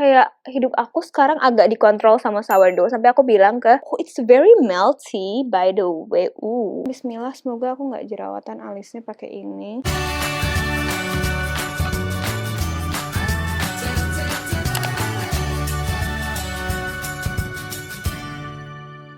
Kayak hidup aku sekarang agak dikontrol sama sourdough sampai aku bilang ke, oh it's very melty by the way. Bismillah, semoga aku nggak jerawatan alisnya pakai ini.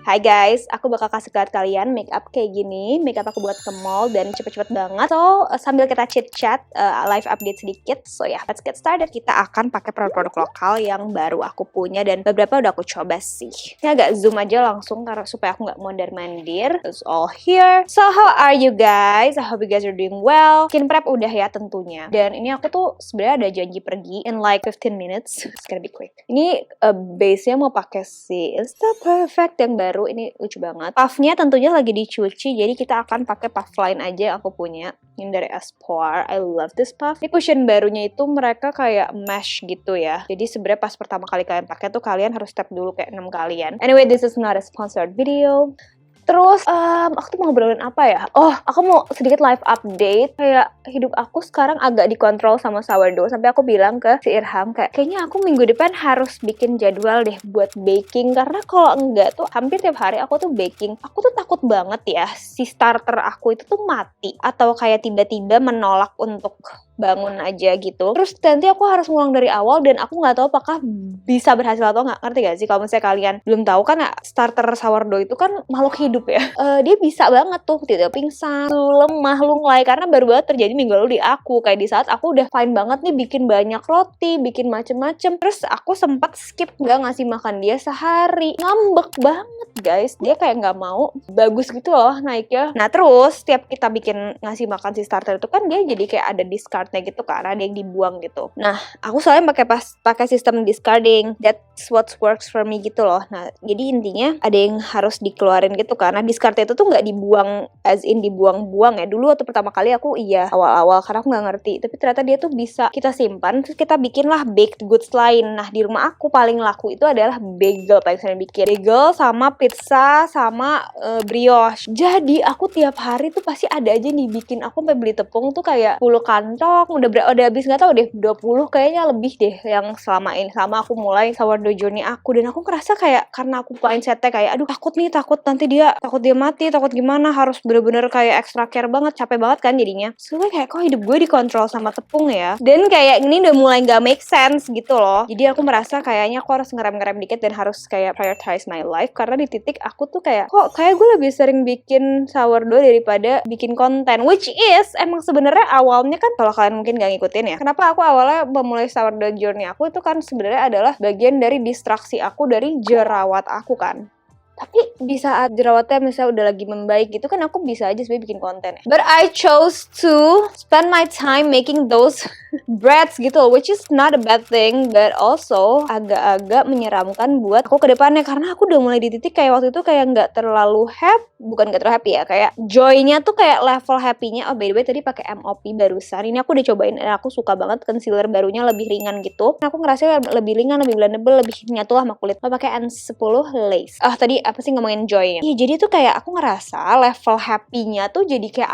Hai guys, aku bakal kasih lihat kalian makeup kayak gini. Makeup aku buat ke mall dan cepet-cepet banget. So, sambil kita chit-chat, live update sedikit. So ya, let's get started. Kita akan pakai produk-produk lokal yang baru aku punya dan beberapa udah aku coba sih. Ini agak zoom aja langsung karena supaya aku nggak mondar-mandir. It's all here. So, how are you guys? I hope you guys are doing well. Skin prep udah ya tentunya. Dan ini aku tuh sebenarnya ada janji pergi in like 15 minutes. It's gonna be quick. Ini base-nya mau pakai si Insta Perfect yang baru. Ini lucu banget. Puffnya tentunya lagi dicuci, jadi kita akan pakai puff line aja yang aku punya. Ini dari Espoir. I love this puff. Ini cushion barunya itu mereka kayak mesh gitu ya. Jadi sebenarnya pas pertama kali kalian pakai tuh kalian harus tap dulu kayak 6 kalian. Anyway, this is not a sponsored video. Terus, aku tuh mau ngobrolin apa ya? Oh, aku mau sedikit live update. Kayak hidup aku sekarang agak dikontrol sama sourdough. Sampai aku bilang ke si Irham kayak, kayaknya aku minggu depan harus bikin jadwal deh buat baking. Karena kalau enggak tuh hampir tiap hari aku tuh baking. Aku tuh takut banget ya si starter aku itu tuh mati. Atau kayak tiba-tiba menolak untuk bangun aja gitu. Terus nanti aku harus ngulang dari awal dan aku nggak tahu apakah bisa berhasil atau nggak. Ngerti gak sih? Kalau misalnya kalian belum tahu kan ya, starter sourdough itu kan makhluk hidup ya. Dia bisa banget tuh tidak pingsan, lemah, lunglai karena baru banget terjadi minggu lalu di aku. Kayak di saat aku udah fine banget nih bikin banyak roti, bikin macem-macem. Terus aku sempat skip nggak ngasih makan dia sehari. Ngambek banget guys. Dia kayak nggak mau. Bagus gitu loh naiknya. Nah terus setiap kita bikin ngasih makan si starter itu kan dia jadi kayak ada discardnya gitu kan. Ada yang dibuang gitu. Nah aku soalnya pakai sistem discarding. That's what works for me gitu loh. Nah jadi intinya ada yang harus dikeluarin gitu karena discard itu tuh nggak dibuang as in dibuang-buang ya. Dulu waktu pertama kali aku awal-awal karena aku nggak ngerti. Tapi ternyata dia tuh bisa kita simpan terus kita bikinlah baked goods lain. Nah di rumah aku paling laku itu adalah bagel paling sering bikin. Bagel sama pizza sama brioche. Jadi aku tiap hari tuh pasti ada aja nih bikin. Aku sampai beli tepung tuh kayak 10 kantong. Udah habis nggak tahu deh 20 kayaknya lebih deh yang selama aku mulai sourdough journey aku. Dan aku ngerasa kayak karena aku mindsetnya kayak aduh takut nanti dia mati, takut gimana, harus bener-bener kayak extra care banget, capek banget kan jadinya. Soalnya kayak kok hidup gue dikontrol sama tepung ya. Dan kayak ini udah mulai gak make sense gitu loh. Jadi aku merasa kayaknya aku harus ngerem-ngerem dikit dan harus kayak prioritize my life. Karena di titik aku tuh kayak kok kayak gue lebih sering bikin sourdough daripada bikin konten. Which is emang sebenarnya awalnya kan kalau kalian mungkin gak ngikutin ya. Kenapa aku awalnya memulai sourdough journey aku itu kan sebenarnya adalah bagian dari distraksi aku dari jerawat aku kan. Tapi di saat jerawatnya misalnya udah lagi membaik gitu kan aku bisa aja sebenarnya bikin konten ya. But I chose to spend my time making those breads gitu, which is not a bad thing, but also agak-agak menyeramkan buat aku ke depannya karena aku udah mulai di titik kayak waktu itu kayak nggak terlalu happy ya, kayak joy-nya tuh kayak level happy-nya. Oh by the way tadi pakai MOP barusan. Ini aku udah cobain dan aku suka banget concealer barunya lebih ringan gitu. Aku ngerasa lebih ringan, lebih blendable, lebih nyatu lah sama kulit. Aku pakai N10 lace. Tadi apa sih ngomongin joy-nya? Iya, jadi tuh kayak aku ngerasa level happy-nya tuh jadi kayak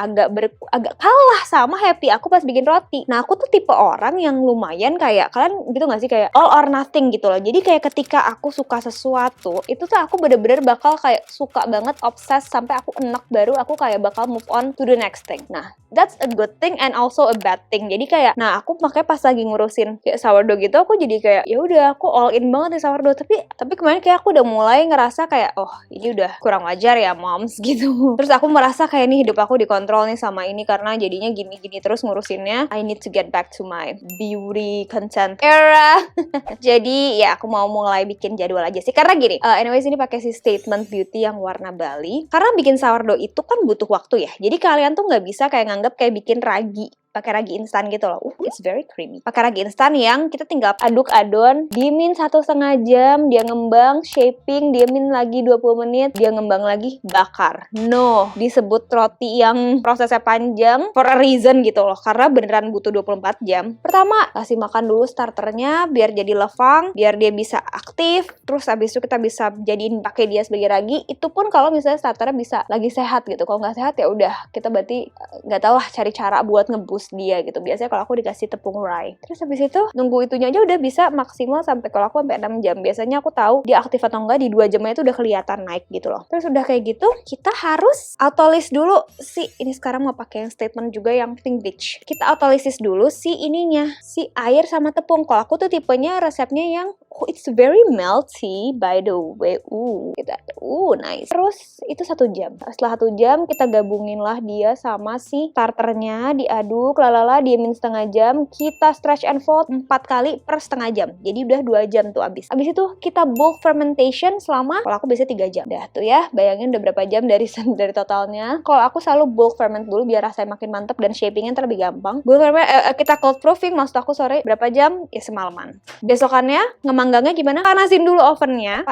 agak kalah sama happy aku pas bikin roti. Nah, aku tuh tipe orang yang lumayan kayak kalian gitu gak sih kayak all or nothing gitu loh. Jadi kayak ketika aku suka sesuatu, itu tuh aku bener-bener bakal kayak suka banget, obses sampai aku enak baru aku kayak bakal move on to the next thing. Nah, that's a good thing and also a bad thing. Jadi kayak nah, aku makanya pas lagi ngurusin kayak sourdough gitu aku jadi kayak ya udah aku all in banget di sourdough. Tapi kemarin kayak aku udah mulai ngerasa kayak oh ini udah kurang wajar ya moms gitu. Terus aku merasa kayak nih hidup aku dikontrol nih sama ini karena jadinya gini-gini terus ngurusinnya. I need to get back to my beauty content era. Jadi ya aku mau mulai bikin jadwal aja sih karena gini. Anyways ini pakai si Statement Beauty yang warna Bali. Karena bikin sourdough itu kan butuh waktu ya. Jadi kalian tuh nggak bisa kayak nganggap kayak bikin ragi pakai ragi instan gitu loh. It's very creamy. Pakai ragi instan yang kita tinggal aduk adon, diemin 1,5 jam, dia ngembang, shaping, diemin lagi 20 menit, dia ngembang lagi, bakar. No, disebut roti yang prosesnya panjang for a reason gitu loh. Karena beneran butuh 24 jam. Pertama, kasih makan dulu starternya biar jadi lefang, biar dia bisa aktif. Terus abis itu kita bisa jadiin pakai dia sebagai ragi. Itu pun kalau misalnya starternya bisa lagi sehat gitu. Kalau nggak sehat ya udah kita berarti nggak tahu lah cari cara buat ngeboost dia gitu. Biasanya kalau aku dikasih tepung rye. Terus habis itu nunggu itunya aja udah bisa maksimal sampai kalau aku sampai 6 jam. Biasanya aku tahu dia aktif atau enggak di 2 jamnya itu udah kelihatan naik gitu loh. Terus udah kayak gitu, kita harus autolis dulu ini sekarang mau pakai yang statement juga yang pink bleach. Kita autolisis dulu si air sama tepung. Kalau aku tuh tipenya resepnya yang it's very melty by the way. Nice. Terus itu 1 jam. Setelah 1 jam kita gabungin lah dia sama si starternya, diaduk, diemin setengah jam. Kita stretch and fold 4 kali per setengah jam. Jadi udah 2 jam tuh abis. Abis itu kita bulk fermentation selama, kalau aku biasanya 3 jam. Dah tuh ya, bayangin udah berapa jam dari totalnya. Kalau aku selalu bulk ferment dulu biar rasanya makin mantep dan shapingnya terlebih gampang. Bulk ferment, kita cold proofing, maksud aku sore berapa jam? Ya semalaman. Besokannya ngemanggangnya gimana? Panasin dulu ovennya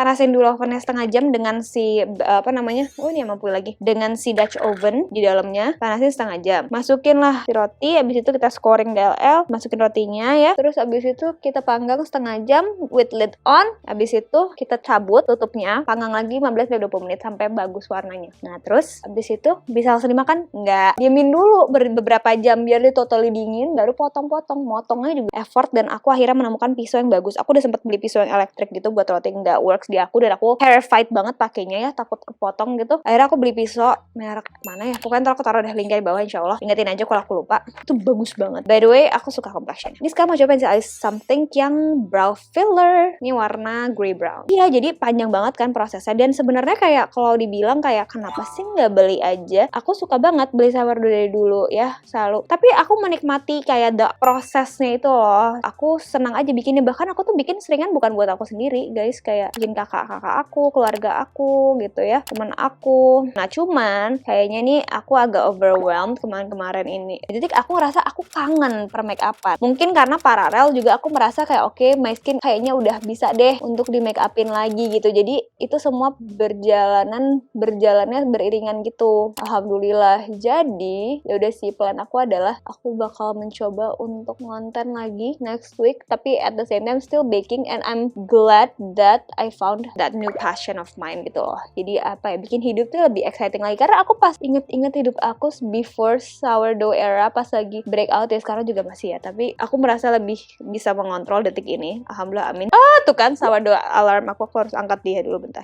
setengah jam dengan si ini mampu lagi. Dengan si Dutch oven di dalamnya, panasin setengah jam. Masukin lah si roti, habis itu kita scoring DLL, masukin rotinya ya. Terus habis itu kita panggang setengah jam with lid on. Habis itu kita cabut tutupnya, panggang lagi 15-20 menit sampai bagus warnanya. Nah, terus habis itu bisa langsung dimakan? Enggak. Diemin dulu beberapa jam biar dia totally dingin, baru potong-potong. Motongnya juga effort dan aku akhirnya menemukan pisau yang bagus. Aku udah sempet beli pisau yang elektrik gitu buat roti, nggak works di aku dan aku terrified banget pakainya ya, takut kepotong gitu. Akhirnya aku beli pisau merek mana ya? Pokoknya ntar aku taruh deh linknya di bawah insyaallah. Ingetin aja kalau aku lupa. Itu bagus banget. By the way, aku suka complexion. Ini sekarang mau coba pensil alis something yang brow filler. Ini warna grey brown. Iya, jadi panjang banget kan prosesnya dan sebenarnya kayak kalau dibilang kayak kenapa sih nggak beli aja? Aku suka banget beli sourdough dari dulu ya, selalu. Tapi aku menikmati kayak prosesnya itu loh. Aku senang aja bikinnya. Bahkan aku tuh bikin seringan bukan buat aku sendiri, guys. Kayak bikin kakak-kakak aku, keluarga aku gitu ya, teman aku. Nah, cuman kayaknya nih aku agak overwhelmed kemarin-kemarin ini. Jadi aku ngerasa aku kangen per make upan. Mungkin karena paralel juga aku merasa kayak oke, my skin kayaknya udah bisa deh untuk di make upin lagi gitu. Jadi itu semua berjalannya beriringan gitu. Alhamdulillah. Jadi ya udah sih, plan aku adalah aku bakal mencoba untuk ngonten lagi next week, tapi at the same time still baking, and I'm glad that I found that new passion of mine gitu loh. Jadi bikin hidup tuh lebih exciting lagi, karena aku pas inget hidup aku before sourdough era pas lagi breakout ya, sekarang juga masih ya, tapi aku merasa lebih bisa mengontrol detik ini. Alhamdulillah, amin. Tuh kan sourdough alarm aku harus angkat dia dulu bentar.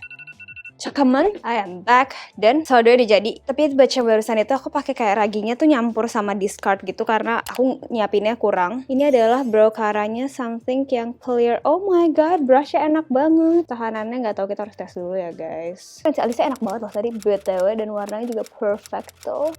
Cakaman, I am back. Dan sourdough udah jadi. Tapi baca barusan itu aku pakai kayak raginya tuh nyampur sama discard gitu karena aku nyiapinnya kurang. Ini adalah brow caranya something yang clear. Oh my god, brushnya enak banget. Tahanannya nggak tahu, kita harus tes dulu ya guys. Pensil alisnya enak banget loh tadi, BTW, dan warnanya juga perfect tuh.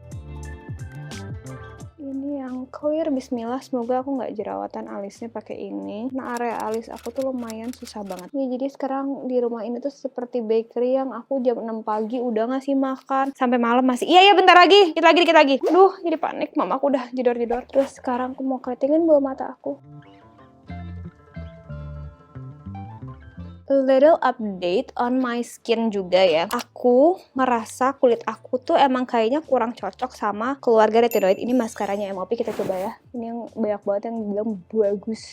Ini yang clear, bismillah, semoga aku nggak jerawatan alisnya pakai ini. Nah, area alis aku tuh lumayan susah banget. Ya, jadi sekarang di rumah ini tuh seperti bakery yang aku jam 6 pagi udah ngasih makan sampai malam masih. Iya, bentar lagi, dikit lagi. Aduh, jadi panik, mama aku udah jedor-jedor. Terus sekarang aku mau keritingin bulu mata aku. A little update on my skin juga ya. Aku ngerasa kulit aku tuh emang kayaknya kurang cocok sama keluarga retinoid. Ini maskaranya MOP, kita coba ya. Ini yang banyak banget yang bilang bagus.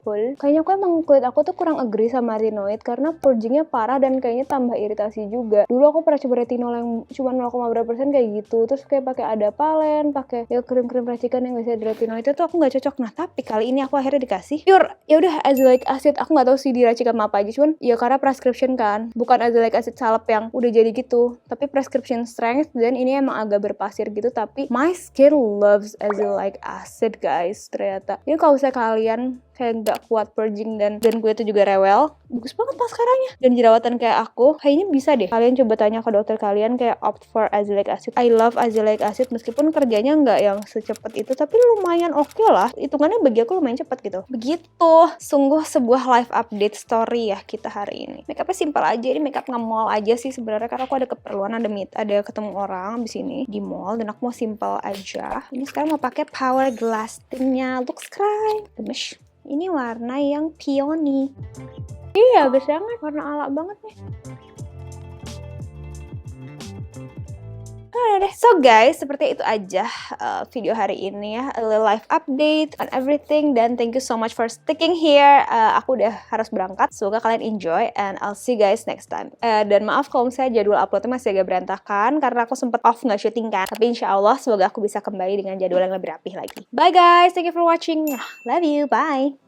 Kayaknya aku emang kulit aku tuh kurang agree sama retinoid karena purgingnya parah dan kayaknya tambah iritasi juga. Dulu aku pernah coba retinol yang cuma 0,berapa% kayak gitu, terus kayak pakai Adapalene, pakai ya krim-krim racikan yang biasa di retinoid itu tuh aku nggak cocok. Nah, tapi kali ini aku akhirnya dikasih pure ya udah azelaic acid. Aku nggak tahu sih diracikan apa aja, cuman ya karena prescription kan, bukan azelaic acid salep yang udah jadi gitu, tapi prescription strength, dan ini emang agak berpasir gitu. Tapi my skin loves azelaic acid guys, ternyata. Ini kalau misalnya kalian kayak nggak kuat purging dan kulitnya juga rewel, bagus banget maskaranya. Dan jerawatan kayak aku, kayaknya bisa deh kalian coba tanya ke dokter kalian kayak opt for azelaic acid. I love azelaic acid, meskipun kerjanya nggak yang secepat itu, tapi lumayan oke lah. Hitungannya bagi aku lumayan cepat gitu. Begitu, sungguh sebuah live update story ya kita hari ini. Makeupnya simple aja, ini makeup nge-mall aja sih sebenarnya, karena aku ada keperluan, ada ketemu orang di sini di mall, dan aku mau simple aja. Ini sekarang mau pakai Power Glass Tintnya Lux Cry Gemes. Ini warna yang peony. Iya, bagus banget. Warna ala banget nih. udah deh. So guys, seperti itu aja video hari ini ya, a little live update on everything, dan thank you so much for sticking here. Aku udah harus berangkat, semoga kalian enjoy and I'll see you guys next time. Dan maaf kalau misalnya jadwal uploadnya masih agak berantakan karena aku sempet off nggak syuting kan, tapi insya Allah semoga aku bisa kembali dengan jadwal yang lebih rapih lagi. Bye guys, thank you for watching. Love you, bye.